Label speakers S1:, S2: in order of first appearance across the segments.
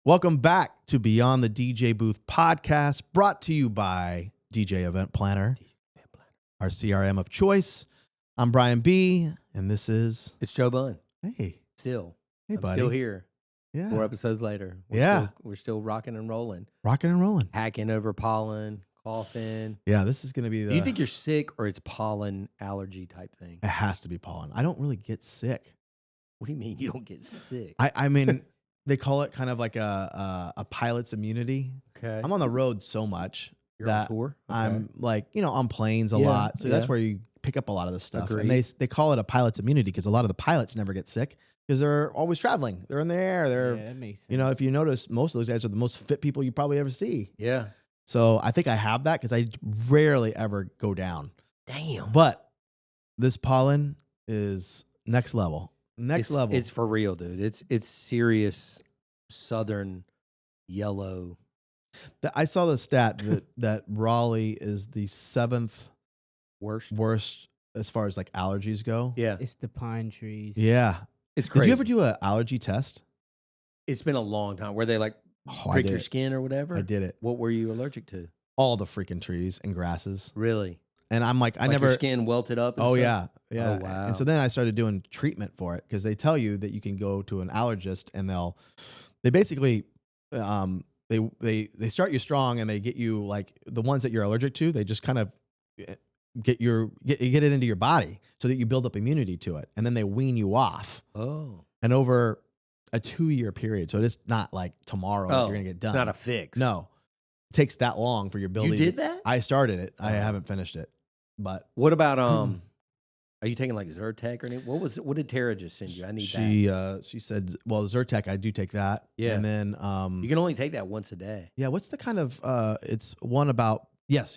S1: Welcome back to Beyond the DJ Booth podcast, brought to you by DJ Event Planner, our CRM of choice. I'm Brian B, and this is...
S2: It's Joe Bunn.
S1: Hey.
S2: Still.
S1: Hey,
S2: I'm
S1: buddy.
S2: still here.
S1: Yeah.
S2: 4 episodes later. We're still rocking and rolling.
S1: Rocking and rolling.
S2: Hacking over pollen, coughing.
S1: Yeah, this is going to be the...
S2: Do you think you're sick or it's pollen allergy type thing?
S1: It has to be pollen. I don't really get sick.
S2: What do you mean you don't get sick?
S1: I mean, they call it kind of like a pilot's immunity.
S2: Okay.
S1: I'm on the road so much
S2: You're
S1: that
S2: on tour? Okay.
S1: I'm like, on planes a lot. So that's where you pick up a lot of this stuff.
S2: Agreed.
S1: And they call it a pilot's immunity because a lot of the pilots never get sick because they're always traveling. They're in the air.
S3: That makes sense.
S1: If you notice, most of those guys are the most fit people you probably ever see.
S2: Yeah.
S1: So I think I have that because I rarely ever go down.
S2: Damn.
S1: But this pollen is next level. Next level.
S2: It's for real, dude. It's serious southern yellow.
S1: I saw the stat that Raleigh is the 7th worst as far as like allergies go.
S2: Yeah.
S3: It's the pine trees.
S1: Yeah.
S2: It's crazy.
S1: Did you ever do an allergy test?
S2: It's been a long time. Where they like
S1: I
S2: prick
S1: did
S2: your
S1: it.
S2: skin or whatever?
S1: I did it.
S2: What were you allergic to?
S1: All the freaking trees and grasses.
S2: Really?
S1: And I'm like, I
S2: Like
S1: never.
S2: your skin welted up and
S1: Oh,
S2: stuff?
S1: yeah.
S2: Oh, wow.
S1: And so then I started doing treatment for it because they tell you that you can go to an allergist and they basically, they start you strong and they get you like the ones that you're allergic to. They just kind of get it into your body so that you build up immunity to it. And then they wean you off.
S2: Oh.
S1: And over a 2-year period. So it's not like tomorrow that you're going to get done.
S2: It's not a fix.
S1: No. It takes that long for your ability.
S2: You did that?
S1: I started it. I haven't finished it. But
S2: what about are you taking like Zyrtec or anything? What did Tara just send you? I need that.
S1: She said, well, Zyrtec, I do take that.
S2: Yeah.
S1: And then
S2: You can only take that once a day.
S1: yeah, what's the kind of it's one about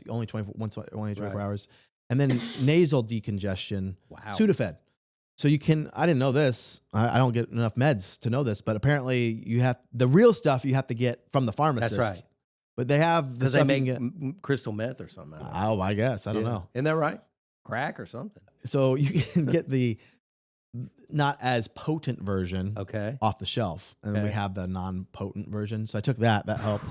S1: only 24 hours. And then nasal decongestion,
S2: Wow.
S1: Sudafed. So you can, I didn't know this. I don't get enough meds to know this, but apparently you have the real stuff you have to get from the pharmacist.
S2: That's right.
S1: But they have the
S2: Because they
S1: stuff
S2: make
S1: you can get.
S2: crystal meth or something.
S1: Oh, I guess. I don't know.
S2: Isn't that right? Crack or something.
S1: So you can get the not as potent version
S2: Okay.
S1: off the shelf. And then we
S2: Okay.
S1: have the non-potent version. So I took that. That helped.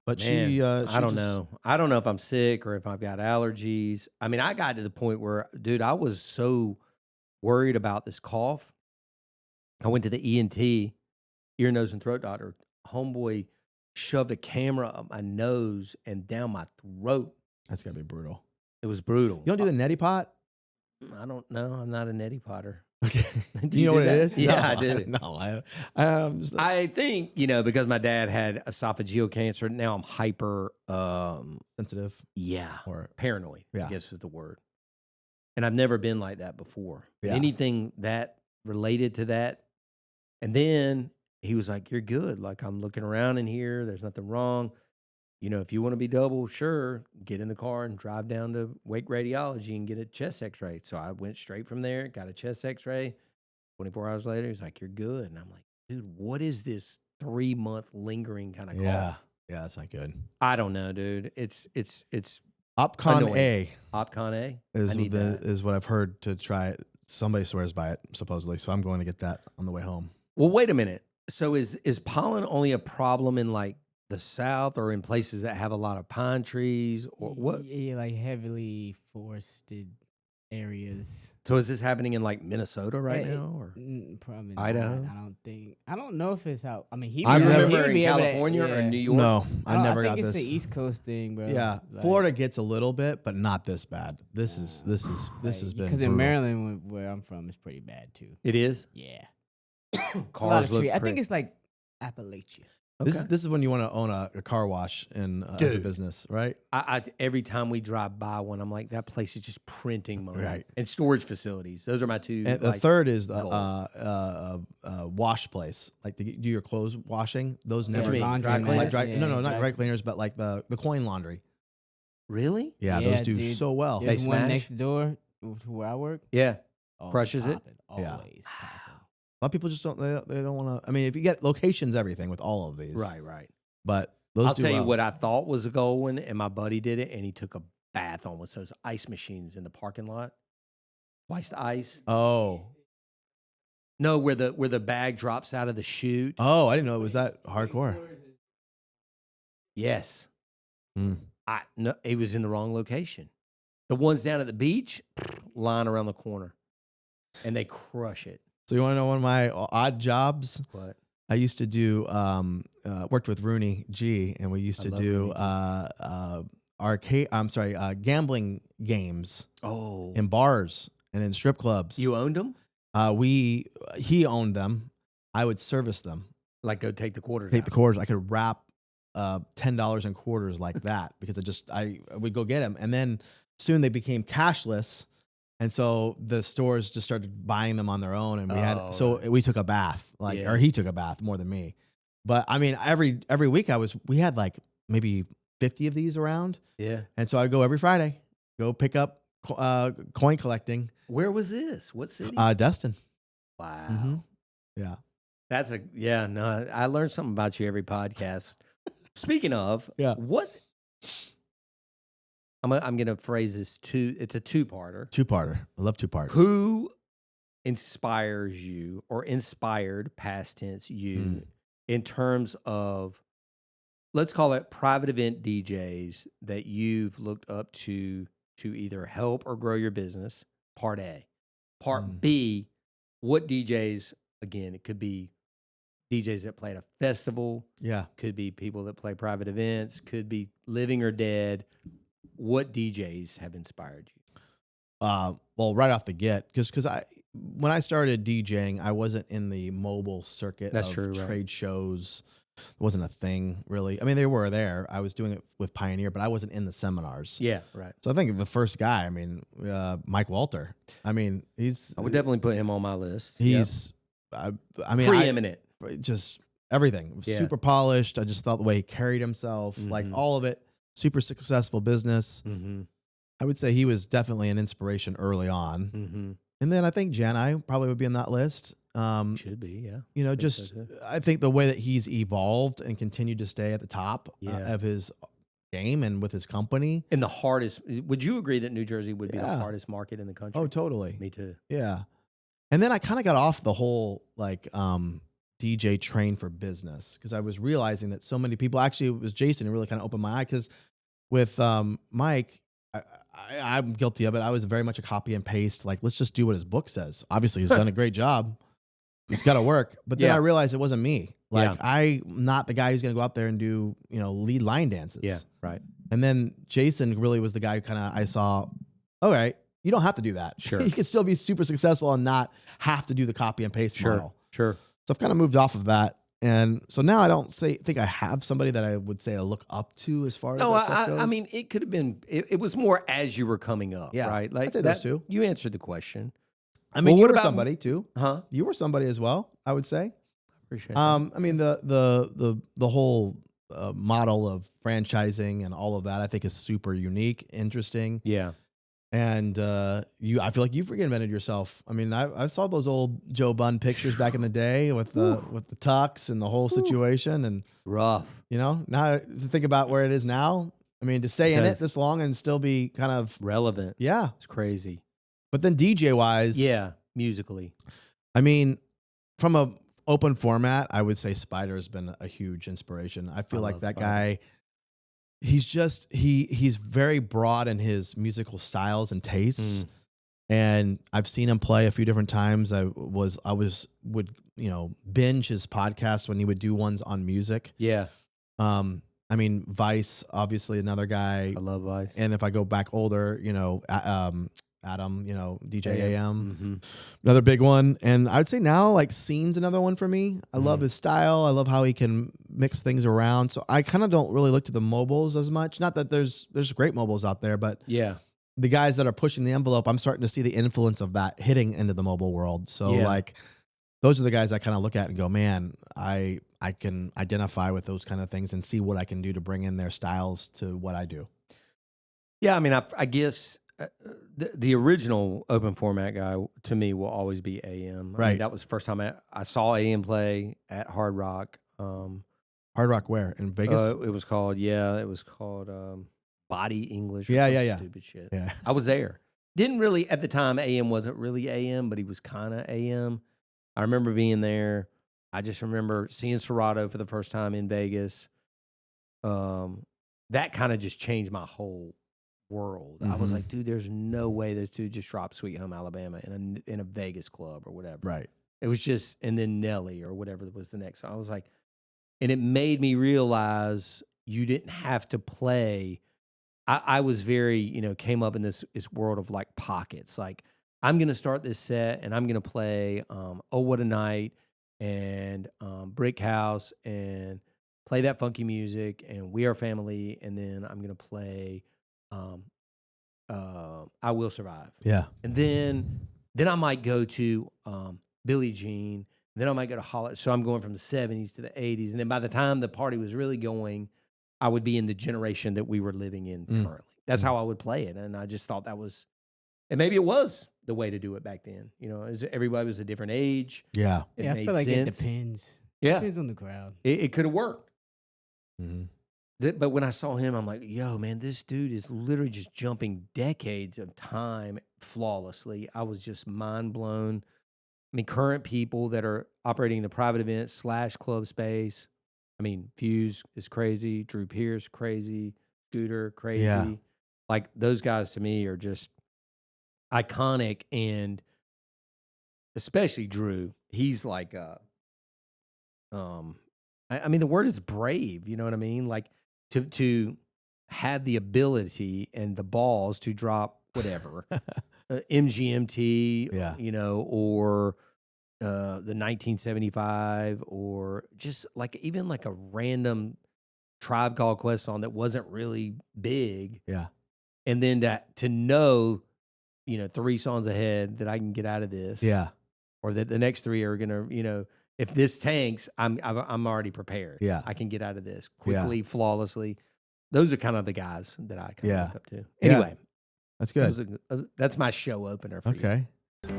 S1: But
S2: Man,
S1: she
S2: I don't know. I don't know if I'm sick or if I've got allergies. I mean, I got to the point where, dude, I was so worried about this cough. I went to the ENT, ear, nose, and throat doctor. Homeboy shoved a camera up my nose and down my throat.
S1: That's got to be brutal.
S2: It was brutal.
S1: You don't do the neti pot?
S2: I don't know. I'm not a neti potter.
S1: Okay.
S2: Do
S1: you know
S2: do
S1: what
S2: that?
S1: it is?
S2: Yeah,
S1: No,
S2: I do.
S1: No,
S2: I think, because my dad had esophageal cancer, now I'm hyper,
S1: sensitive. Or
S2: paranoid,
S1: Yeah.
S2: I guess is the word. And I've never been like that before.
S1: Yeah.
S2: Anything that related to that. And then he was like, you're good. Like, I'm looking around in here. There's nothing wrong. If you want to be double, sure, get in the car and drive down to Wake Radiology and get a chest x-ray. So I went straight from there, got a chest x-ray. 24 hours later, he's like, you're good. And I'm like, dude, what is this 3-month lingering kind of cough?
S1: Yeah, that's not good.
S2: I don't know, dude. It's
S1: Opcon
S2: annoying.
S1: A
S2: Opcon A.
S1: is
S2: I need that.
S1: is what I've heard to try it. Somebody swears by it, supposedly. So I'm going to get that on the way home.
S2: Well, wait a minute. So is pollen only a problem in like the South or in places that have a lot of pine trees or what?
S3: Yeah, like heavily forested areas.
S2: So is this happening in like Minnesota right now or
S3: Probably
S2: Idaho?
S3: not. I don't know if it's out. I mean, he.
S1: I
S3: be-
S1: remember
S3: he'd
S2: in
S3: be able to-
S2: California or
S3: yeah.
S2: New York?
S1: No, I never got
S3: think
S1: this.
S3: it's the East Coast thing, bro.
S1: Yeah,
S3: Like,
S1: Florida gets a little bit, but not this bad. This has been
S3: because
S1: brutal.
S3: in Maryland, where I'm from, it's pretty bad too.
S2: It is?
S3: Yeah,
S2: Cars look
S3: I think it's like Appalachia.
S1: This
S2: Okay.
S1: is when you want to own a car wash as a
S2: Dude.
S1: business, right?
S2: I every time we drive by one, I'm like, that place is just printing money.
S1: Right.
S2: And storage facilities. Those are my two.
S1: And the
S2: like,
S1: third is
S2: goals.
S1: the wash place, like to do your clothes washing. Those never
S2: you mean,
S3: laundry
S2: dry cleaners?
S3: mats,
S1: no, not
S3: dry-
S1: dry cleaners, but like the coin laundry.
S2: Really?
S1: Yeah,
S3: Yeah,
S1: those do
S3: dude.
S1: so well.
S2: They
S3: There's one
S2: smash?
S3: next door to where I work.
S2: Yeah.
S3: Always
S2: Crushes it?
S3: popping,
S1: Yeah.
S3: Always popping.
S1: A lot of people just don't. They don't want to. I mean, if you get locations, everything with all of these,
S2: Right.
S1: But those
S2: I'll
S1: do
S2: tell you
S1: well.
S2: what I thought was a goal one, and my buddy did it, and he took a bath on with those ice machines in the parking lot. Twice the ice.
S1: Oh,
S2: No, where the bag drops out of the chute.
S1: Oh, I didn't know it was that hardcore.
S2: Yes.
S1: Mm.
S2: No, it was in the wrong location. The ones down at the beach, line around the corner, and they crush it.
S1: So you want to know one of my odd jobs?
S2: What?
S1: I used to do worked with Rooney G, and we used to
S2: love
S1: do
S2: Rooney
S1: gambling games
S2: Oh,
S1: in bars and in strip clubs.
S2: you owned them?
S1: He owned them. I would service them.
S2: Like go take the quarters.
S1: Take
S2: out.
S1: the quarters. I could wrap $10 in quarters like that because I would go get them, and then soon they became cashless, and so the stores just started buying them on their own, and we took a bath, or he took a bath more than me. But I mean, every week we had like maybe 50 of these around.
S2: Yeah.
S1: And so I go every Friday, go pick up coin collecting.
S2: Where was this? What city?
S1: Destin.
S2: Wow.
S1: Mm-hmm. Yeah.
S2: No, I learned something about you every podcast. Speaking of,
S1: Yeah.
S2: what I'm going to phrase this it's a two-parter.
S1: Two-parter. I love two parts.
S2: Who inspires you or inspired past tense you in terms of, let's call it private event DJs that you've looked up to either help or grow your business? Part A. Part B, what DJs, again, it could be DJs that play at a festival.
S1: Yeah.
S2: Could be people that play private events. Could be living or dead. What DJs have inspired you?
S1: Well, right off the get, because when I started DJing, I wasn't in the mobile circuit
S2: That's
S1: of
S2: true, right.
S1: trade shows. It wasn't a thing, really. I mean, they were there. I was doing it with Pioneer, but I wasn't in the seminars.
S2: Yeah, right.
S1: So I think the first guy, I mean, Mike Walter. I mean,
S2: I would definitely put him on my list.
S1: He's, I mean,
S2: preeminent.
S1: Just everything.
S2: Yeah.
S1: Super polished. I just thought the way he carried himself, like all of it, super successful business.
S2: Mm-hmm.
S1: I would say he was definitely an inspiration early on.
S2: Mm-hmm.
S1: And then I think Jani probably would be on that list.
S2: Should be, yeah.
S1: You know, I think the way that he's evolved and continued to stay at the top of his game and with his company.
S2: And the hardest, would you agree that New Jersey would be the hardest market in the country?
S1: Oh, totally.
S2: Me too.
S1: Yeah. And then I kind of got off the whole DJ train for business because I was realizing that so many people, actually it was Jason who really kind of opened my eye because with Mike, I'm guilty of it. I was very much a copy and paste. Like, let's just do what his book says. Obviously, he's done a great job. He's got to work. But then I realized it wasn't me. Like, I'm not the guy who's going to go out there and do, lead line dances.
S2: Yeah, right.
S1: And then Jason really was the guy who I saw, all right, you don't have to do that.
S2: Sure.
S1: You can still be super successful and not have to do the copy and paste model.
S2: Sure.
S1: So I've kind of moved off of that. And so now I don't think I have somebody that I would say I look up to as far as that stuff goes.
S2: I mean, it could have been, it was more as you were coming up, right? Like
S1: I'd say those two.
S2: You answered the question.
S1: I mean,
S2: Well,
S1: you
S2: what
S1: were
S2: about-
S1: somebody too.
S2: Huh?
S1: You were somebody as well, I would say.
S2: Appreciate that.
S1: I mean, the whole model of franchising and all of that, I think is super unique, interesting.
S2: Yeah.
S1: And I feel like you've reinvented yourself. I mean, I saw those old Joe Bunn pictures back in the day with the tux and the whole situation, and
S2: Rough.
S1: now to think about where it is now. I mean, to stay in it this long and still be kind of
S2: relevant.
S1: Yeah,
S2: It's crazy.
S1: but then DJ wise,
S2: Yeah. Musically.
S1: I mean, from a open format, I would say Spider has been a huge inspiration. I feel
S2: I
S1: like
S2: love
S1: that
S2: Spider.
S1: guy. He's just he's very broad in his musical styles and tastes, and I've seen him play a few different times. I would binge his podcast when he would do ones on music.
S2: Yeah.
S1: I mean, Vice, obviously another guy,
S2: I love Vice.
S1: and if I go back older, Adam, DJ AM,
S2: Mm-hmm.
S1: another big one. And I'd say now, like, Scene's another one for me. I love his style. I love how he can mix things around. So I kind of don't really look to the mobiles as much. Not that there's great mobiles out there, but
S2: Yeah.
S1: the guys that are pushing the envelope, I'm starting to see the influence of that hitting into the mobile world. So like, those are the guys I kind of look at and go, man, I can identify with those kind of things and see what I can do to bring in their styles to what I do.
S2: Yeah. I mean, I guess the original open format guy to me will always be AM. I
S1: Right.
S2: mean, that was the first time I saw AM play at Hard Rock.
S1: Hard Rock where? In Vegas?
S2: It was called Body English. Or
S1: Yeah,
S2: some
S1: yeah, yeah.
S2: Stupid shit.
S1: Yeah.
S2: I was there. Didn't really at the time. AM wasn't really AM, but he was kind of AM. I remember being there. I just remember seeing Serato for the first time in Vegas. That kind of just changed my whole world. I was
S1: Mhm.
S2: like, dude, there's no way those two just dropped Sweet Home Alabama in a Vegas club or whatever.
S1: Right.
S2: It was just, and then Nelly or whatever was the next. I was like, and it made me realize you didn't have to play. I was very, came up in this world of like pockets. Like, I'm going to start this set and I'm going to play Oh What a Night and Brick House and play that funky music and We Are Family. And then I'm going to play I Will Survive.
S1: Yeah.
S2: And then I might go to Billie Jean. Then I might go to Holly. So I'm going from the 70s to the 80s. And then by the time the party was really going, I would be in the generation that we were living in currently. That's how I would play it. And I just thought that was, and maybe it was the way to do it back then. Everybody was a different age.
S1: Yeah.
S2: It
S3: Yeah, I
S2: made
S3: feel like it
S2: sense.
S3: depends.
S2: Yeah.
S3: Depends on the crowd.
S2: It could have worked.
S1: Mm-hmm.
S2: But when I saw him, I'm like, yo, man, this dude is literally just jumping decades of time flawlessly. I was just mind blown. I mean, current people that are operating in the private event / club space. I mean, Fuse is crazy. Drew Pierce, crazy. Scooter, crazy.
S1: Yeah.
S2: Like, those guys to me are just iconic. And especially Drew, he's like, I mean, the word is brave. You know what I mean? Like, to have the ability and the balls to drop whatever MGMT,
S1: Yeah.
S2: or the 1975, or just like even like a random Tribe Called Quest song that wasn't really big,
S1: Yeah.
S2: and then to know, 3 songs ahead that I can get out of this,
S1: Yeah.
S2: or that the next 3 are gonna, if this tanks, I'm already prepared.
S1: Yeah.
S2: I can get out of this quickly, flawlessly. Those are kind of the guys that I kind of
S1: Yeah.
S2: look up to.
S1: Yeah.
S2: Anyway,
S1: That's good.
S2: that's my show opener for you.
S1: Okay.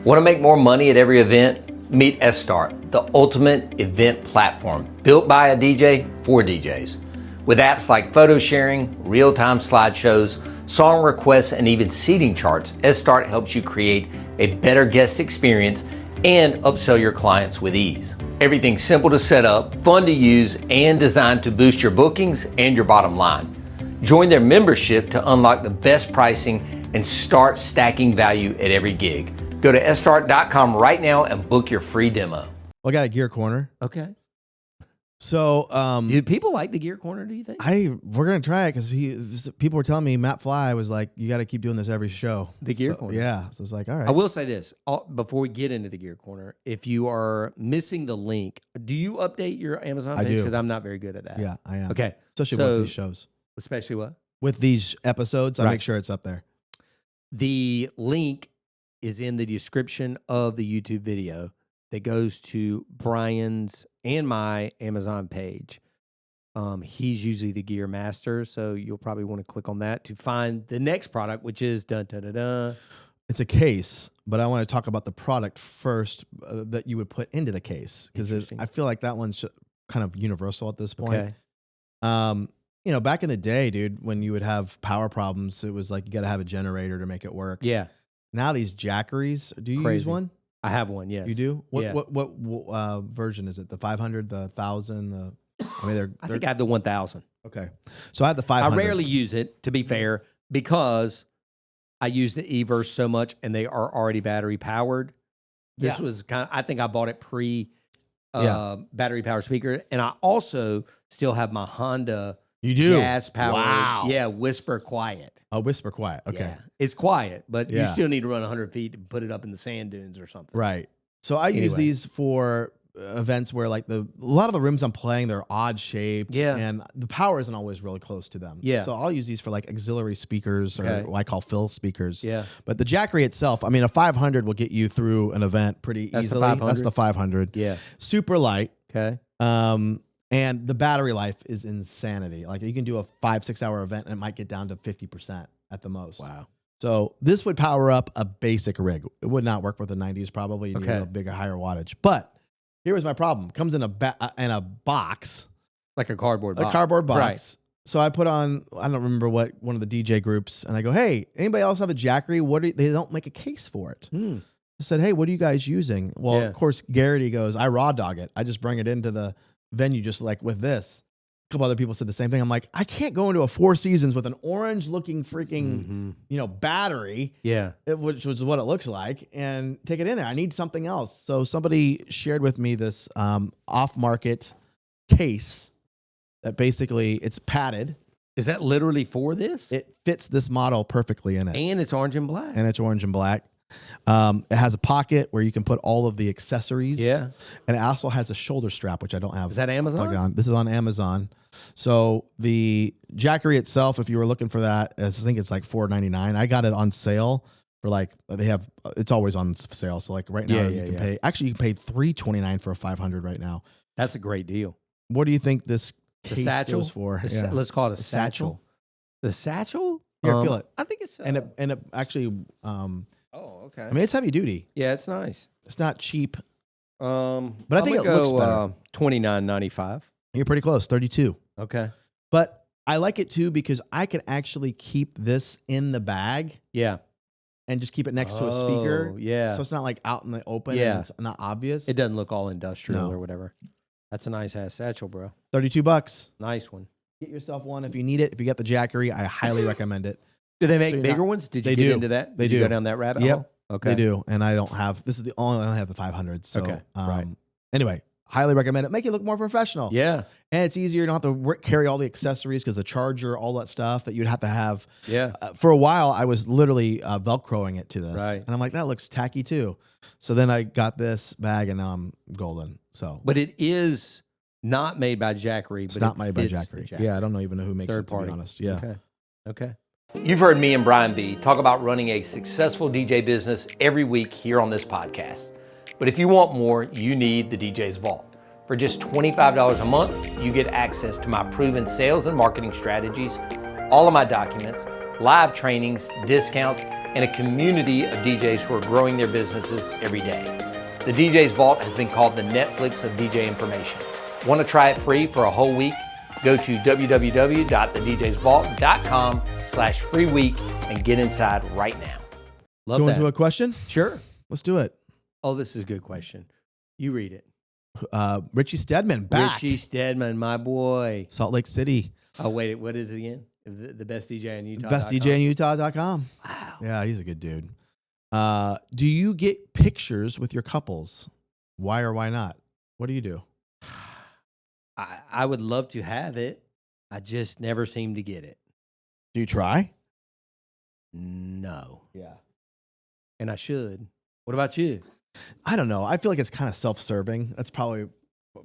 S4: Want to make more money at every event? Meet S-Start, the ultimate event platform built by a DJ for DJs. With apps like photo sharing, real-time slideshows, song requests, and even seating charts, S-Start helps you create a better guest experience and upsell your clients with ease. Everything's simple to set up, fun to use, and designed to boost your bookings and your bottom line. Join their membership to unlock the best pricing and start stacking value at every gig. Go to sstart.com right now and book your free demo.
S1: Well, I got a gear corner.
S2: Okay.
S1: So,
S2: Do people like the Gear Corner, do you think?
S1: we're gonna try it because people were telling me Matt Fly was like, you got to keep doing this every show.
S2: The Gear
S1: So,
S2: Corner.
S1: Yeah. So it's like, all right.
S2: I will say this before we get into the Gear Corner. If you are missing the link, do you update your Amazon
S1: I
S2: page?
S1: do.
S2: Because I'm not very good at that.
S1: Yeah, I am.
S2: Okay.
S1: Especially
S2: so,
S1: with these shows.
S2: Especially what?
S1: With these episodes, I
S2: Right.
S1: make sure it's up there.
S2: The link is in the description of the YouTube video that goes to Brian's and my Amazon page. He's usually the gear master, so you'll probably want to click on that to find the next product, which is dun dun dun dun.
S1: It's a case, but I want to talk about the product first that you would put into the case because
S2: Interesting.
S1: I feel like that one's kind of universal at this point.
S2: Okay.
S1: Back in the day, dude, when you would have power problems, it was like you got to have a generator to make it work.
S2: Yeah,
S1: Now these jackeries, do you use
S2: Crazy.
S1: one?
S2: I have one. Yes,
S1: You do? What
S2: Yeah.
S1: what version is it? The 500, the 1000,
S2: I think I have the 1000.
S1: okay. So I have the
S2: I
S1: 500.
S2: rarely use it, to be fair, because I use the eVerse so much, and they are already battery powered. This
S1: Yeah.
S2: was I think I bought it pre
S1: Yeah.
S2: battery powered speaker, and I also still have my Honda
S1: You do.
S2: gas powered.
S1: Wow.
S2: Yeah, Whisper Quiet.
S1: Oh, whisper quiet. Okay.
S2: Yeah. It's quiet, but you
S1: Yeah.
S2: still need to run 100 feet to put it up in the sand dunes or something.
S1: Right. So I use
S2: Anyway.
S1: these for events where like a lot of the rooms I'm playing, they're odd shaped.
S2: Yeah.
S1: And the power isn't always really close to them.
S2: Yeah.
S1: So I'll use these for like auxiliary speakers or
S2: Okay.
S1: what I call fill speakers.
S2: Yeah.
S1: But the Jackery itself, I mean, a 500 will get you through an event pretty
S2: That's the
S1: easily.
S2: 500?
S1: That's the 500.
S2: Yeah.
S1: Super light.
S2: Okay.
S1: And the battery life is insanity. Like you can do a 5-6 hour event and it might get down to 50% at the most.
S2: Wow.
S1: So this would power up a basic rig. It would not work with the 90s probably. You need
S2: Okay.
S1: a bigger, higher wattage. But here was my problem. It comes in a box,
S2: Like a cardboard box.
S1: a cardboard box.
S2: Right.
S1: So I put on, I don't remember what, one of the DJ groups, and I go, hey, anybody else have a Jackery? They don't make a case for it.
S2: Hmm.
S1: I said, hey, what are you guys using? Well,
S2: Yeah.
S1: of course, Garrity goes, I raw dog it. I just bring it into the venue just like with this. A couple other people said the same thing. I'm like, I can't go into a Four Seasons with an orange looking freaking, battery,
S2: Yeah.
S1: which was what it looks like, and take it in there. I need something else. So somebody shared with me this off-market case that basically it's padded.
S2: Is that literally for this?
S1: It fits this model perfectly in it.
S2: And it's orange and black.
S1: And it's orange and black. It has a pocket where you can put all of the accessories.
S2: Yeah.
S1: And it also has a shoulder strap, which I don't have.
S2: Is that Amazon?
S1: plugged on. This is on Amazon. So the Jackery itself, if you were looking for that, I think it's like $4.99. I got it on sale for like, they have, it's always on sale. So like right now you can pay, actually you can pay $329 for a 500 right now.
S2: That's a great deal.
S1: What do you think this
S2: The
S1: case
S2: satchel
S1: goes for?
S2: Let's call it a
S1: satchel?
S2: satchel. The satchel?
S1: Here, feel it.
S2: I think it's.
S1: And it actually,
S2: oh, okay.
S1: I mean, it's heavy duty.
S2: Yeah, it's nice.
S1: It's not cheap.
S2: But
S1: I think it looks better.
S2: $29.95.
S1: You're pretty close, 32.
S2: Okay.
S1: But I like it too because I can actually keep this in the bag
S2: Yeah.
S1: and just keep it next to a speaker.
S2: Yeah.
S1: So it's not like out in the open.
S2: Yeah.
S1: And it's not obvious.
S2: It doesn't look all industrial
S1: No.
S2: or whatever. That's a nice ass satchel, bro.
S1: $32.
S2: Nice one.
S1: Get yourself one if you need it. If you got the Jackery, I highly recommend it.
S2: Do they make
S1: So you're
S2: bigger
S1: not-
S2: ones? Did you
S1: they
S2: get
S1: do.
S2: into that?
S1: They
S2: Did you
S1: do.
S2: go down that rabbit
S1: Yep.
S2: hole? Okay.
S1: They do. And I don't have, this is the only, I only have the 500. So,
S2: Okay, right.
S1: Anyway, highly recommend it. Make it look more professional.
S2: Yeah.
S1: And it's easier. You don't have to carry all the accessories because the charger, all that stuff that you'd have to have.
S2: Yeah.
S1: For a while, I was literally Velcroing it to this.
S2: Right.
S1: And I'm like, that looks tacky too. So then I got this bag and now I'm golden. So
S2: But it is not made by Jackery.
S1: it's
S2: but
S1: not
S2: it
S1: made by
S2: fits the
S1: Jackery. Yeah, I don't even know who makes
S2: Third
S1: it, to
S2: party.
S1: be honest. Yeah.
S2: Okay. Okay.
S4: You've heard me and Brian B talk about running a successful DJ business every week here on this podcast. But if you want more, you need the DJ's Vault. For just $25 a month, you get access to my proven sales and marketing strategies, all of my documents, live trainings, discounts, and a community of DJs who are growing their businesses every day. The DJ's Vault has been called the Netflix of DJ information. Want to try it free for a whole week? Go to www.thedjsvault.com/free week and get inside right now.
S2: Love
S1: Going
S2: that.
S1: to a question?
S2: Sure.
S1: Let's do it.
S2: Oh, this is a good question. You read it.
S1: Richie Stedman back.
S2: Richie Stedman, my boy.
S1: Salt Lake City.
S2: Oh, wait. What is it again? The best DJ in Utah.
S1: Best DJ in Utah.com.
S2: Wow.
S1: Yeah, he's a good dude. Do you get pictures with your couples? Why or why not? What do you do?
S2: I would love to have it. I just never seem to get it.
S1: Do you try?
S2: No.
S1: Yeah.
S2: And I should. What about you?
S1: I don't know. I feel like it's kind of self-serving. That's probably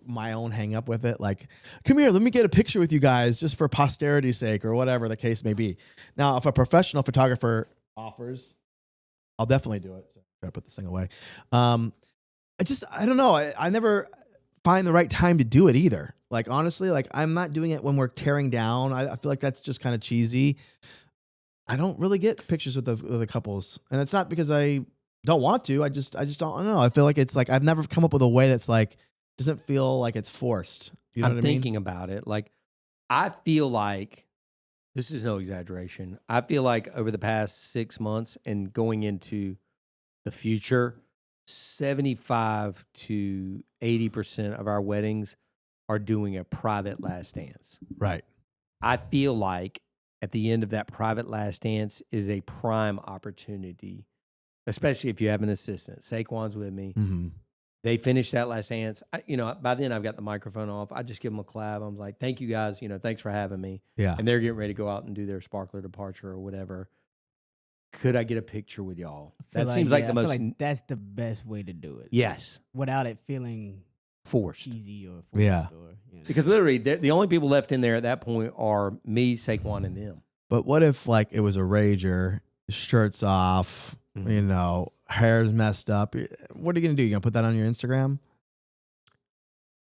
S1: my own hang up with it. Like, come here, let me get a picture with you guys just for posterity's sake or whatever the case may be. Now, if a professional photographer offers, I'll definitely do it. So gotta put this thing away. I don't know. I never find the right time to do it either. Like, honestly, like I'm not doing it when we're tearing down. I feel like that's just kind of cheesy. I don't really get pictures with the couples. And it's not because I don't want to. I just don't know. I feel like it's like I've never come up with a way that's like doesn't feel like it's forced. You know
S2: I'm
S1: what I mean?
S2: thinking about it. Like, I feel like this is no exaggeration. I feel like over the past 6 months and going into the future, 75 to 80% of our weddings are doing a private last dance.
S1: Right.
S2: I feel like at the end of that private last dance is a prime opportunity, especially if you have an assistant. Saquon's with me.
S1: Mm-hmm.
S2: They finish that last dance. By then I've got the microphone off. I just give them a clap. I'm like, thank you guys. Thanks for having me.
S1: Yeah.
S2: And they're getting ready to go out and do their sparkler departure or whatever. Could I get a picture with y'all? That seems like the
S3: I feel
S2: most.
S3: like that's the best way to do it.
S2: Yes.
S3: Without it feeling
S2: Forced.
S3: cheesy or forced.
S1: Yeah.
S3: Or,
S2: Because literally, the only people left in there at that point are me, Saquon, and them.
S1: But what if like it was a rager, shirts off, hair's messed up? What are you gonna do? You gonna put that on your Instagram?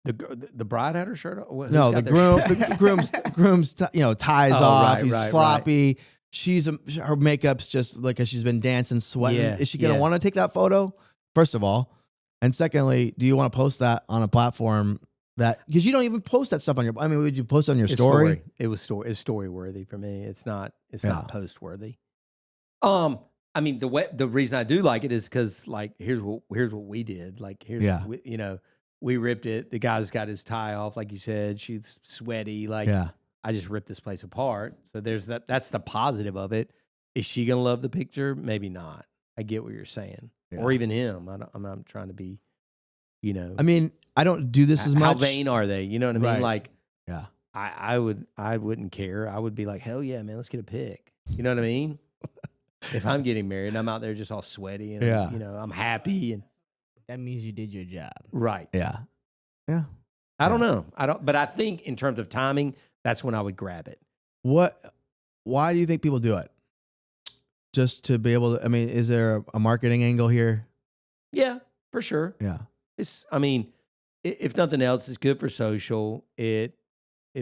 S2: The bride had her shirt on? Who's
S1: No,
S2: got
S1: the
S2: their
S1: groom's ties
S2: Oh,
S1: off.
S2: right,
S1: He's
S2: right,
S1: sloppy. Her makeup's just like she's been dancing, sweating.
S2: Yeah,
S1: Is she gonna
S2: yeah.
S1: want to take that photo? First of all, and secondly, do you want to post that on a platform that because you don't even post that stuff on your? I mean, would you post it on your
S2: It's
S1: story?
S2: It was story. It's story worthy for me. It's not
S1: Yeah.
S2: post worthy. I mean, the reason I do like it is because like here's what we did. Like here's
S1: Yeah.
S2: we ripped it. The guy's got his tie off, like you said. She's sweaty. Like
S1: Yeah.
S2: I just ripped this place apart. So there's that. That's the positive of it. Is she gonna love the picture? Maybe not. I get what you're saying, or
S1: Yeah.
S2: even him. I'm not trying to be,
S1: I mean, I don't do this as much.
S2: how vain are they? You know what I mean?
S1: Right.
S2: Like
S1: Yeah.
S2: I wouldn't care. I would be like, hell yeah, man, let's get a pic. You know what I mean? If I'm getting married and I'm out there just all sweaty and
S1: Yeah.
S2: I'm happy and
S3: That means you did your job.
S2: right.
S1: Yeah. Yeah.
S2: I don't know. But I think in terms of timing, that's when I would grab it.
S1: Why do you think people do it? Just to be able to, I mean, is there a marketing angle here?
S2: Yeah, for sure.
S1: Yeah.
S2: I mean, if nothing else, it's good for social. It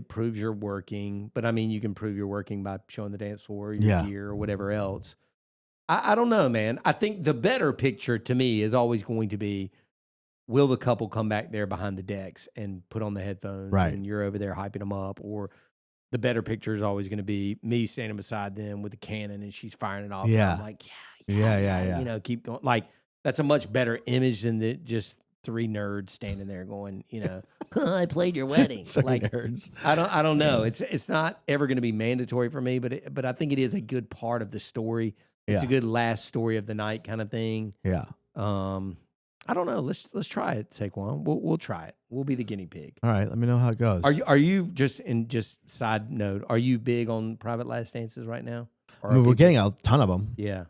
S2: proves you're working, but I mean, you can prove you're working by showing the dance floor, your
S1: Yeah.
S2: gear, or whatever else. I don't know, man. I think the better picture to me is always going to be, will the couple come back there behind the decks and put on the headphones
S1: Right.
S2: and you're over there hyping them up? Or the better picture is always going to be me standing beside them with the cannon and she's firing it off. And
S1: Yeah.
S2: I'm like,
S1: Yeah.
S2: keep going. Like, that's a much better image than just three nerds standing there going, I played your wedding. Like,
S1: Nerds.
S2: I don't know. It's not ever going to be mandatory for me, but I think it is a good part of the story. It's
S1: Yeah.
S2: a good last story of the night kind of thing.
S1: Yeah.
S2: I don't know. Let's try it, Saquon. We'll try it. We'll be the guinea pig.
S1: All right. Let me know how it goes.
S2: Are you just side note? Are you big on private last dances right now? Or
S1: I mean,
S2: are
S1: we're
S2: people-
S1: getting a ton of them.
S2: yeah.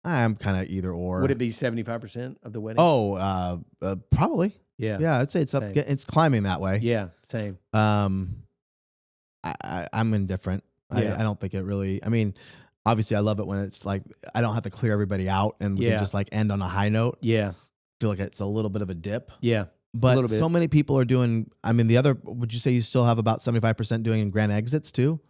S1: I'm kind of either or.
S2: Would it be 75% of the wedding?
S1: Oh, probably.
S2: yeah,
S1: Yeah, I'd say it's up.
S2: Same.
S1: It's climbing that way.
S2: yeah, same.
S1: I'm indifferent.
S2: Yeah.
S1: I don't think it really. I mean, obviously, I love it when it's like I don't have to clear everybody out and we
S2: Yeah.
S1: can just like end on a high note.
S2: Yeah,
S1: Feel like it's a little bit of a dip.
S2: yeah,
S1: But
S2: little bit.
S1: so many people are doing. I mean, would you say you still have about 75% doing grand exits too?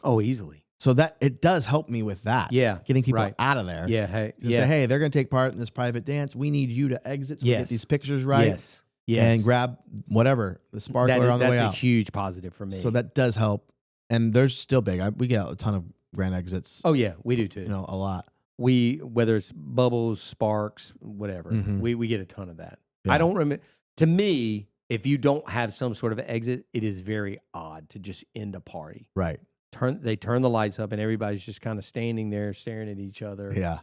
S2: oh, easily.
S1: So that it does help me with that.
S2: Yeah,
S1: Getting people
S2: right.
S1: out of there.
S2: Yeah, hey,
S1: Just
S2: yeah,
S1: say, hey, they're going to take part in this private dance. We need you to exit so we get
S2: Yes.
S1: these pictures right.
S2: yes, yes.
S1: And grab whatever, the sparkler on the way
S2: that's a
S1: out.
S2: huge positive for me.
S1: So that does help. And there's still big. We get a ton of grand exits.
S2: oh yeah, we do too.
S1: A lot.
S2: Whether it's bubbles, sparks, whatever,
S1: Mhm.
S2: we get a ton of that.
S1: Yeah.
S2: I don't remember. To me, if you don't have some sort of exit, it is very odd to just end a party.
S1: Right.
S2: They turn the lights up and everybody's just kind of standing there staring at each other.
S1: Yeah.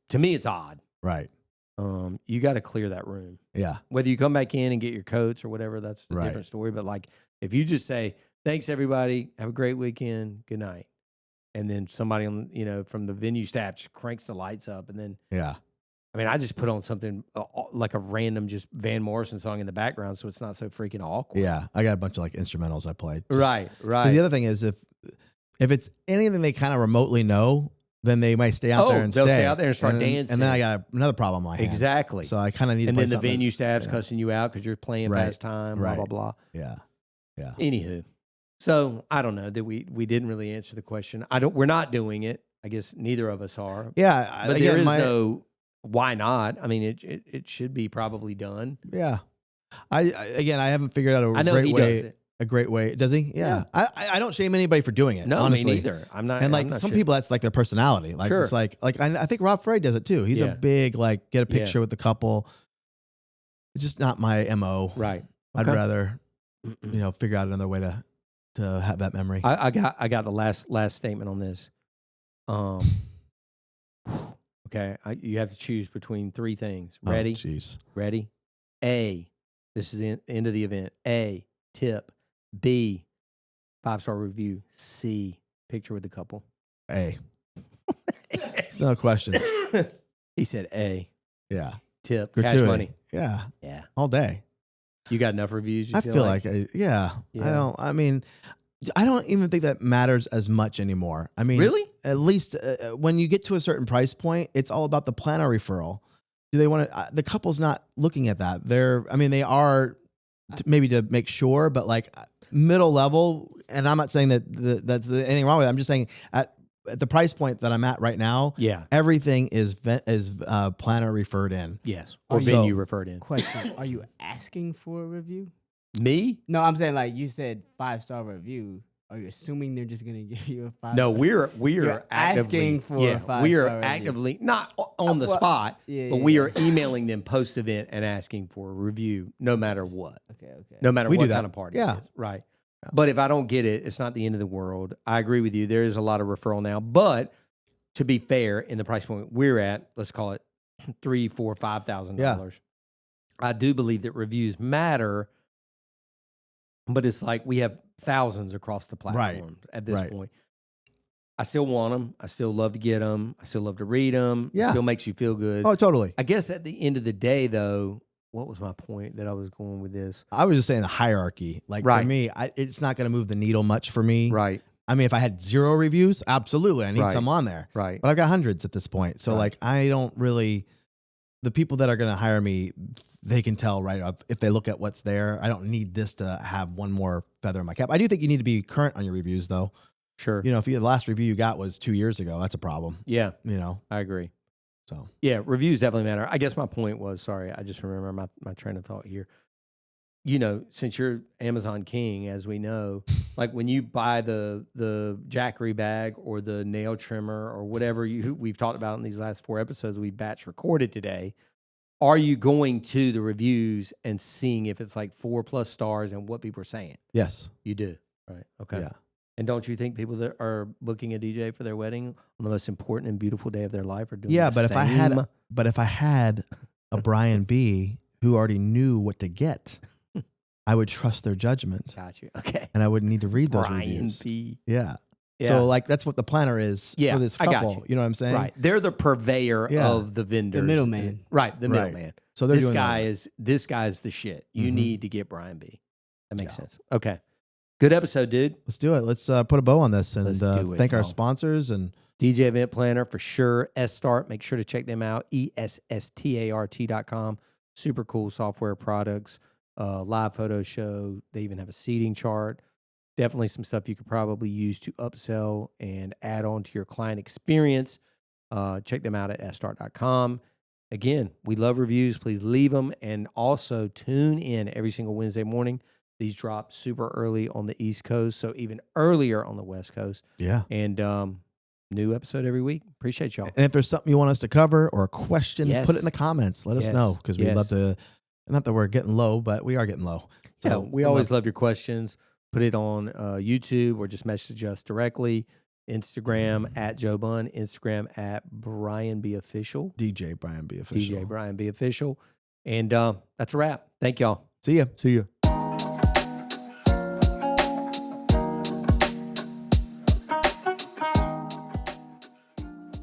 S2: To me, it's odd.
S1: Right.
S2: You got to clear that room.
S1: Yeah.
S2: Whether you come back in and get your coats or whatever, that's a
S1: Right.
S2: different story. But like, if you just say, thanks everybody, have a great weekend, good night. And then somebody from the venue staff just cranks the lights up. And then,
S1: Yeah.
S2: I mean, I just put on something like a random just Van Morrison song in the background. So it's not so freaking awkward.
S1: Yeah. I got a bunch of like instrumentals I played. Just-
S2: Right.
S1: 'cause the other thing is if it's anything they kind of remotely know, then they might stay out there and
S2: they'll
S1: stay.
S2: stay out there and start dancing.
S1: And then I got another problem on my hands.
S2: Exactly.
S1: So I kind of need to
S2: And
S1: play
S2: then the
S1: something-
S2: venue staff's
S1: yeah.
S2: cussing you out because you're playing
S1: Right.
S2: past time,
S1: Right.
S2: blah, blah, blah.
S1: Yeah. Yeah.
S2: Anywho, so I don't know that we didn't really answer the question. We're not doing it. I guess neither of us are.
S1: Yeah.
S2: But
S1: again,
S2: there is no why not. I mean, it should be probably done.
S1: Yeah. I haven't figured out
S2: I know
S1: great
S2: he
S1: way.
S2: does it.
S1: A great way. Does he? Yeah. I don't shame anybody for doing it.
S2: No,
S1: honestly.
S2: me neither. I'm not.
S1: And
S2: I'm
S1: like
S2: not
S1: some
S2: sure.
S1: people, that's like their personality. Like
S2: Sure.
S1: it's like I think Rob Frey does it too. He's
S2: Yeah.
S1: a big like get a
S2: Yeah.
S1: picture with the couple. It's just not my MO.
S2: Right.
S1: I'd
S2: Okay.
S1: rather figure out another way to have that memory.
S2: I got the last statement on this. Okay, you have to choose between three things. Ready?
S1: Jeez.
S2: Ready? A, this is the end of the event. A, tip. B, 5-star review. C, picture with the couple.
S1: A. It's no question.
S2: He said A,
S1: Yeah.
S2: tip,
S1: Gratuity.
S2: cash money.
S1: Yeah.
S2: Yeah.
S1: All day.
S2: You got enough reviews? You
S1: I feel like
S2: Yeah.
S1: I don't even think that matters as much anymore. I mean,
S2: Really?
S1: At least when you get to a certain price point, it's all about the planner referral. Do they want to? The couple's not looking at that. They are maybe to make sure, but like middle level. And I'm not saying that's anything wrong with it. I'm just saying at the price point that I'm at right now,
S2: Yeah.
S1: everything is planner referred in.
S2: Yes. Or
S1: So-
S2: venue referred in.
S3: Question: Are you asking for a review?
S2: Me?
S3: No, I'm saying like you said 5-star review. Are you assuming they're just gonna give you a 5?
S2: No, we are
S3: You're
S2: actively
S3: asking for
S2: yeah, we are
S3: 5-star reviews.
S2: actively not on the
S3: Well,
S2: spot,
S3: yeah,
S2: but
S3: yeah,
S2: we
S3: yeah.
S2: are emailing them post event and asking for a review, no matter what,
S3: Okay.
S2: no matter
S1: We do
S2: what
S1: that.
S2: kind of party.
S1: Yeah.
S2: It is. Right. But if I don't get it, it's not the end of the world. I agree with you. There is a lot of referral now, but to be fair, in the price point we're at, let's call it $3,000, $4,000, $5,000. I do believe that reviews matter, but it's like we have thousands across the platform at this point. I still want them. I still love to get them. I still love to read them. It still makes you feel good.
S1: Oh, totally.
S2: I guess at the end of the day, though, what was my point that I was going with this?
S1: I was just saying the hierarchy. Like for me, it's not going to move the needle much for me.
S2: Right.
S1: I mean, if I had 0 reviews, absolutely, I need some on there.
S2: Right.
S1: But I've got hundreds at this point, so like I don't really. The people that are going to hire me, they can tell right up if they look at what's there. I don't need this to have one more feather in my cap. I do think you need to be current on your reviews, though.
S2: Sure.
S1: You know, if the last review you got was 2 years ago, that's a problem.
S2: Yeah.
S1: You know,
S2: I agree.
S1: so
S2: Yeah, reviews definitely matter. I guess my point was, sorry, I just remember my train of thought here. You know, since you're Amazon king, as we know, like when you buy the Jackery bag or the nail trimmer or whatever we've talked about in these last 4 episodes we batch recorded today, are you going to the reviews and seeing if it's like 4+ stars and what people are saying?
S1: yes,
S2: You do. Right. Okay.
S1: yeah.
S2: And don't you think people that are booking a DJ for their wedding on the most important and beautiful day of their life are doing
S1: Yeah,
S2: the
S1: but
S2: same?
S1: if I had a Brian B who already knew what to get, I would trust their judgment.
S2: Got you. Okay.
S1: And I wouldn't need to read those
S2: Brian
S1: reviews.
S2: B.
S1: Yeah.
S2: Yeah.
S1: So like that's what the planner is
S2: Yeah,
S1: for this
S2: I
S1: couple.
S2: got
S1: You know what I'm saying?
S2: Right. They're the purveyor
S1: Yeah.
S2: of the vendors.
S3: The middleman.
S2: Right. The
S1: Right.
S2: middleman.
S1: So they're
S2: This
S1: doing
S2: guy
S1: that.
S2: is the shit. You
S1: Mhm.
S2: need to get Brian B. That makes
S1: Yeah.
S2: sense. Okay. Good episode, dude.
S1: Let's do it. Let's put a bow on this and
S2: Let's do it,
S1: thank our
S2: y'all.
S1: sponsors and
S2: DJ Event Planner for sure. S-Start. Make sure to check them out. ESSTART.com. Super cool software products. Live photo show. They even have a seating chart. Definitely some stuff you could probably use to upsell and add on to your client experience. Check them out at sstart.com. Again, we love reviews. Please leave them. And also tune in every single Wednesday morning. These drop super early on the East Coast, so even earlier on the West Coast.
S1: yeah.
S2: And new episode every week. Appreciate y'all.
S1: And if there's something you want us to cover or a question,
S2: Yes.
S1: put it in the comments. Let us
S2: Yes.
S1: know because we'd
S2: Yes.
S1: love to. Not that we're getting low, but we are getting low.
S2: Yeah,
S1: So
S2: we always love your questions. Put it on YouTube or just message us directly. Instagram at Joe Bunn. Instagram at Brian B Official.
S1: DJ Brian B official.
S2: DJ Brian B Official. And that's a wrap. Thank y'all.
S1: See ya.
S2: See you.